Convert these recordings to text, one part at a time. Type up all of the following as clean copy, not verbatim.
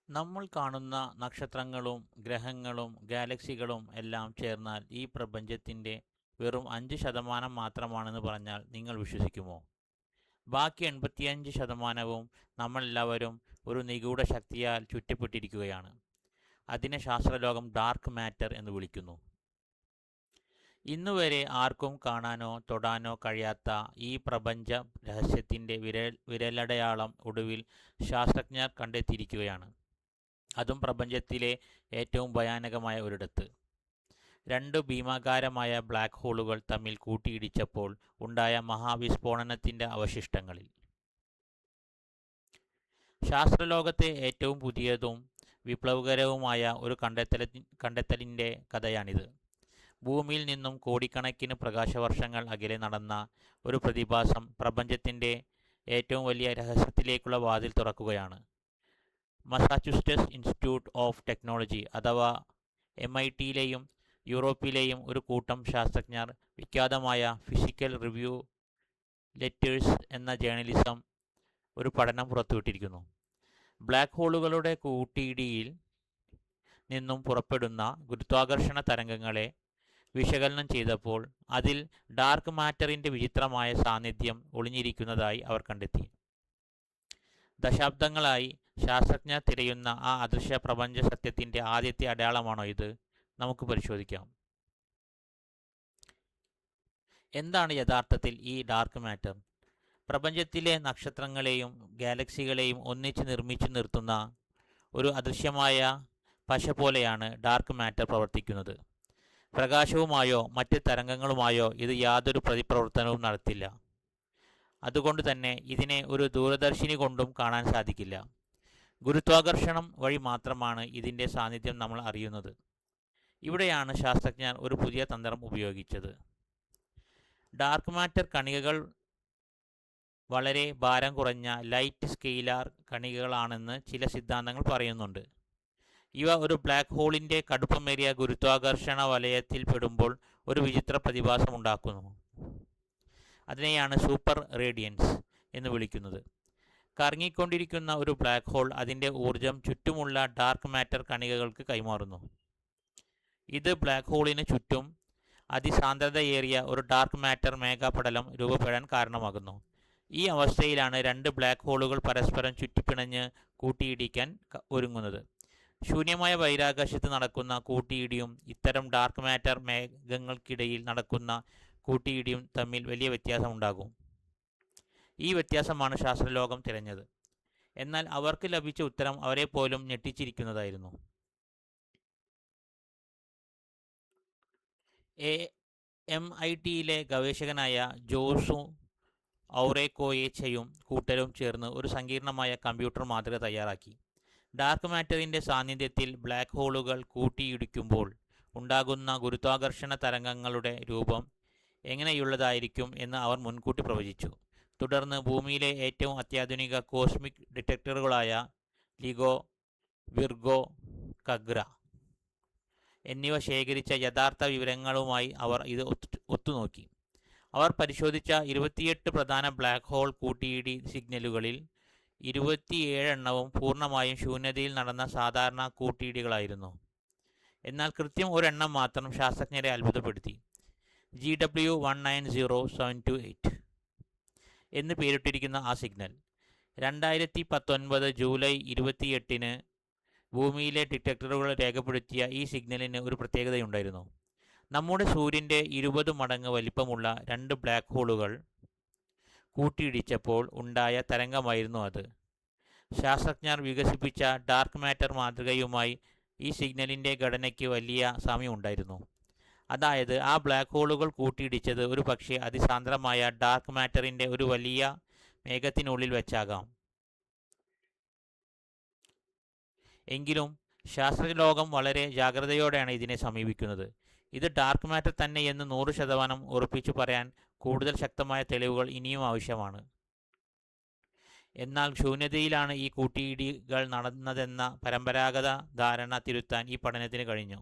നമ്മൾ കാണുന്ന നക്ഷത്രങ്ങളും ഗ്രഹങ്ങളും ഗാലക്സികളും എല്ലാം ചേർന്നാൽ ഈ പ്രപഞ്ചത്തിൻ്റെ വെറും 5% മാത്രമാണെന്ന് പറഞ്ഞാൽ നിങ്ങൾ വിശ്വസിക്കുമോ? ബാക്കി 85%വും നമ്മളെല്ലാവരും ഒരു നിഗൂഢ ശക്തിയാൽ ചുറ്റപ്പെട്ടിരിക്കുകയാണ്. അതിനെ ശാസ്ത്രലോകം ഡാർക്ക് മാറ്റർ എന്ന് വിളിക്കുന്നു. ഇന്നുവരെ ആർക്കും കാണാനോ തൊടാനോ കഴിയാത്ത ഈ പ്രപഞ്ച രഹസ്യത്തിൻ്റെ വിരലടയാളം ഒടുവിൽ ശാസ്ത്രജ്ഞർ കണ്ടെത്തിയിരിക്കുകയാണ്. അതും പ്രപഞ്ചത്തിലെ ഏറ്റവും ഭയാനകമായ ഒരിടത്ത്. രണ്ട് ഭീമാകാരമായ ബ്ലാക്ക് ഹോളുകൾ തമ്മിൽ കൂട്ടിയിടിച്ചപ്പോൾ ഉണ്ടായ മഹാവിസ്ഫോടനത്തിൻ്റെ അവശിഷ്ടങ്ങളിൽ. ശാസ്ത്രലോകത്തെ ഏറ്റവും പുതിയതും വിപ്ലവകരവുമായ ഒരു കണ്ടെത്തലിൻ്റെ കഥയാണിത്. ഭൂമിയിൽ നിന്നും കോടിക്കണക്കിന് പ്രകാശവർഷങ്ങൾ അകലെ നടന്ന ഒരു പ്രതിഭാസം പ്രപഞ്ചത്തിൻ്റെ ഏറ്റവും വലിയ രഹസ്യത്തിലേക്കുള്ള വാതിൽ തുറക്കുകയാണ്. മസാച്യുസെറ്റ്സ് ഇൻസ്റ്റിറ്റ്യൂട്ട് ഓഫ് ടെക്നോളജി അഥവാ MITയിലെയും യൂറോപ്പിലെയും ഒരു കൂട്ടം ശാസ്ത്രജ്ഞർ വിഖ്യാതമായ ഫിസിക്കൽ റിവ്യൂ ലെറ്റേഴ്സ് എന്ന ജേർണലിസം ഒരു പഠനം പുറത്തുവിട്ടിരിക്കുന്നു. ബ്ലാക്ക് ഹോളുകളുടെ കൂട്ടിയിടിയിൽ നിന്നും പുറപ്പെടുന്ന ഗുരുത്വാകർഷണ തരംഗങ്ങളെ വിശകലനം ചെയ്തപ്പോൾ അതിൽ ഡാർക്ക് മാറ്ററിൻ്റെ വിചിത്രമായ സാന്നിധ്യം ഒളിഞ്ഞിരിക്കുന്നതായി അവർ കണ്ടെത്തി. ദശാബ്ദങ്ങളായി ശാസ്ത്രജ്ഞർ തിരയുന്ന ആ അദൃശ്യ പ്രപഞ്ച സത്യത്തിൻ്റെ ആദ്യത്തെ അടയാളമാണോ ഇത്? നമുക്ക് പരിശോധിക്കാം. എന്താണ് യഥാർത്ഥത്തിൽ ഈ ഡാർക്ക് മാറ്റർ? പ്രപഞ്ചത്തിലെ നക്ഷത്രങ്ങളെയും ഗാലക്സികളെയും ഒന്നിച്ച് നിർമ്മിച്ചു നിർത്തുന്ന ഒരു അദൃശ്യമായ പശ പോലെയാണ് ഡാർക്ക് മാറ്റർ പ്രവർത്തിക്കുന്നത്. പ്രകാശവുമായോ മറ്റ് തരംഗങ്ങളുമായോ ഇത് യാതൊരു പ്രതിപ്രവർത്തനവും നടത്തില്ല. അതുകൊണ്ട് തന്നെ ഇതിനെ ഒരു ദൂരദർശിനി കൊണ്ടും കാണാൻ സാധിക്കില്ല. ഗുരുത്വാകർഷണം വഴി മാത്രമാണ് ഇതിൻ്റെ സാന്നിധ്യം നമ്മൾ അറിയുന്നത്. ഇവിടെയാണ് ശാസ്ത്രജ്ഞർ ഒരു പുതിയ തന്ത്രം ഉപയോഗിച്ചത്. ഡാർക്ക് മാറ്റർ കണികകൾ വളരെ ഭാരം കുറഞ്ഞ ലൈറ്റ് സ്കെയിലാർ കണികകളാണെന്ന് ചില സിദ്ധാന്തങ്ങൾ പറയുന്നുണ്ട്. ഇവ ഒരു ബ്ലാക്ക് ഹോളിൻ്റെ കടുപ്പമേറിയ ഗുരുത്വാകർഷണ വലയത്തിൽ പെടുമ്പോൾ ഒരു വിചിത്ര പ്രതിഭാസം ഉണ്ടാക്കുന്നു. അതിനെയാണ് സൂപ്പർ റേഡിയൻസ് എന്ന് വിളിക്കുന്നത്. കറങ്ങിക്കൊണ്ടിരിക്കുന്ന ഒരു ബ്ലാക്ക് ഹോൾ അതിൻ്റെ ഊർജം ചുറ്റുമുള്ള ഡാർക്ക് മാറ്റർ കണികകൾക്ക് കൈമാറുന്നു. ഇത് ബ്ലാക്ക് ഹോളിന് ചുറ്റും അതിസാന്ദ്രതയേറിയ ഒരു ഡാർക്ക് മാറ്റർ മേഘപടലം രൂപപ്പെടാൻ കാരണമാകുന്നു. ഈ അവസ്ഥയിലാണ് രണ്ട് ബ്ലാക്ക് ഹോളുകൾ പരസ്പരം ചുറ്റിപ്പിണഞ്ഞ് കൂട്ടിയിടിക്കാൻ ഒരുങ്ങുന്നത്. ശൂന്യമായ ബഹിരാകാശത്ത് നടക്കുന്ന കൂട്ടിയിടിയും ഇത്തരം ഡാർക്ക് മാറ്റർ മേഘങ്ങൾക്കിടയിൽ നടക്കുന്ന കൂട്ടിയിടിയും തമ്മിൽ വലിയ വ്യത്യാസമുണ്ടാകും. ഈ വ്യത്യാസമാണ് ശാസ്ത്രലോകം തിരഞ്ഞത്. എന്നാൽ അവർക്ക് ലഭിച്ച ഉത്തരം അവരെ പോലും ഞെട്ടിച്ചിരിക്കുന്നതായിരുന്നു. MITയിലെ ഗവേഷകനായ ജോസു ഔറേക്കോയേച്ചയും കൂട്ടരും ചേർന്ന് ഒരു സങ്കീർണമായ കമ്പ്യൂട്ടർ മാതൃക തയ്യാറാക്കി. ഡാർക്ക് മാറ്ററിൻ്റെ സാന്നിധ്യത്തിൽ ബ്ലാക്ക് ഹോളുകൾ കൂട്ടിയിടിക്കുമ്പോൾ ഉണ്ടാകുന്ന ഗുരുത്വാകർഷണ തരംഗങ്ങളുടെ രൂപം എങ്ങനെയുള്ളതായിരിക്കും എന്ന് അവർ മുൻകൂട്ടി പ്രവചിച്ചു. തുടർന്ന് ഭൂമിയിലെ ഏറ്റവും അത്യാധുനിക കോസ്മിക് ഡിറ്റക്ടറുകളായ ലിഗോ, വിർഗോ, കഗ്ര എന്നിവ ശേഖരിച്ച യഥാർത്ഥ വിവരങ്ങളുമായി അവർ ഇത് ഒത്തുനോക്കി. അവർ പരിശോധിച്ച 28 പ്രധാന ബ്ലാക്ക് ഹോൾ കൂട്ടിയിടി സിഗ്നലുകളിൽ 27 പൂർണ്ണമായും ശൂന്യതയിൽ നടന്ന സാധാരണ കൂട്ടിയിടികളായിരുന്നു. എന്നാൽ കൃത്യം ഒരെണ്ണം മാത്രം ശാസ്ത്രജ്ഞരെ അത്ഭുതപ്പെടുത്തി. GW190728 എന്ന് പേരിട്ടിരിക്കുന്ന ആ സിഗ്നൽ 2019 ജൂലൈ 28 ഭൂമിയിലെ ഡിറ്റക്ടറുകൾ രേഖപ്പെടുത്തിയ ഈ സിഗ്നലിന് ഒരു പ്രത്യേകതയുണ്ടായിരുന്നു. നമ്മുടെ സൂര്യൻ്റെ 20 മടങ്ങ് വലിപ്പമുള്ള രണ്ട് ബ്ലാക്ക് ഹോളുകൾ കൂട്ടിയിടിച്ചപ്പോൾ ഉണ്ടായ തരംഗമായിരുന്നു അത്. ശാസ്ത്രജ്ഞർ വികസിപ്പിച്ച ഡാർക്ക് മാറ്റർ മാതൃകയുമായി ഈ സിഗ്നലിൻ്റെ ഘടനയ്ക്ക് വലിയ സാമ്യമുണ്ടായിരുന്നു. അതായത് ആ ബ്ലാക്ക് ഹോളുകൾ കൂട്ടിയിടിച്ചത് ഒരു പക്ഷേ അതിസാന്ദ്രമായ ഡാർക്ക് മാറ്ററിൻ്റെ ഒരു വലിയ മേഘത്തിനുള്ളിൽ വെച്ചാകാം. എങ്കിലും ശാസ്ത്രലോകം വളരെ ജാഗ്രതയോടെയാണ് ഇതിനെ സമീപിക്കുന്നത്. ഇത് ഡാർക്ക് മാറ്റർ തന്നെ എന്ന് 100% ഉറപ്പിച്ചു പറയാൻ കൂടുതൽ ശക്തമായ തെളിവുകൾ ഇനിയും ആവശ്യമാണ്. എന്നാൽ ശൂന്യതയിലാണ് ഈ കൂട്ടിയിടികൾ നടന്നതെന്ന പരമ്പരാഗത ധാരണ തിരുത്താൻ ഈ പഠനത്തിന് കഴിഞ്ഞു.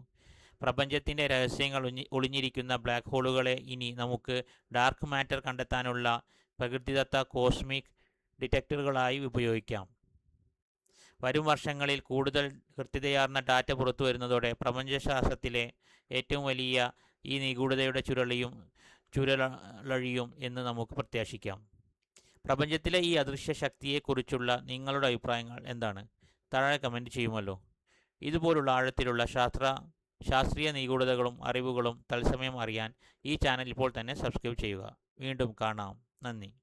പ്രപഞ്ചത്തിൻ്റെ രഹസ്യങ്ങൾ ഒളിഞ്ഞിരിക്കുന്ന ബ്ലാക്ക് ഹോളുകളെ ഇനി നമുക്ക് ഡാർക്ക് മാറ്റർ കണ്ടെത്താനുള്ള പ്രകൃതിദത്ത കോസ്മിക് ഡിറ്റക്ടറുകളായി ഉപയോഗിക്കാം. വരും വർഷങ്ങളിൽ കൂടുതൽ കൃത്യതയാർന്ന ഡാറ്റ പുറത്തു വരുന്നതോടെ പ്രപഞ്ചശാസ്ത്രത്തിലെ ഏറ്റവും വലിയ ഈ നിഗൂഢതയുടെ ചുരുളഴിയും എന്ന് നമുക്ക് പ്രത്യാശിക്കാം. പ്രപഞ്ചത്തിലെ ഈ അദൃശ്യ ശക്തിയെക്കുറിച്ചുള്ള നിങ്ങളുടെ അഭിപ്രായങ്ങൾ എന്താണ്? താഴെ കമൻറ്റ് ചെയ്യുമല്ലോ. ഇതുപോലുള്ള ആഴത്തിലുള്ള ശാസ്ത്രീയ നിഗൂഢതകളും അറിവുകളും തത്സമയം അറിയാൻ ഈ ചാനൽ ഇപ്പോൾ തന്നെ സബ്സ്ക്രൈബ് ചെയ്യുക. വീണ്ടും കാണാം. നന്ദി.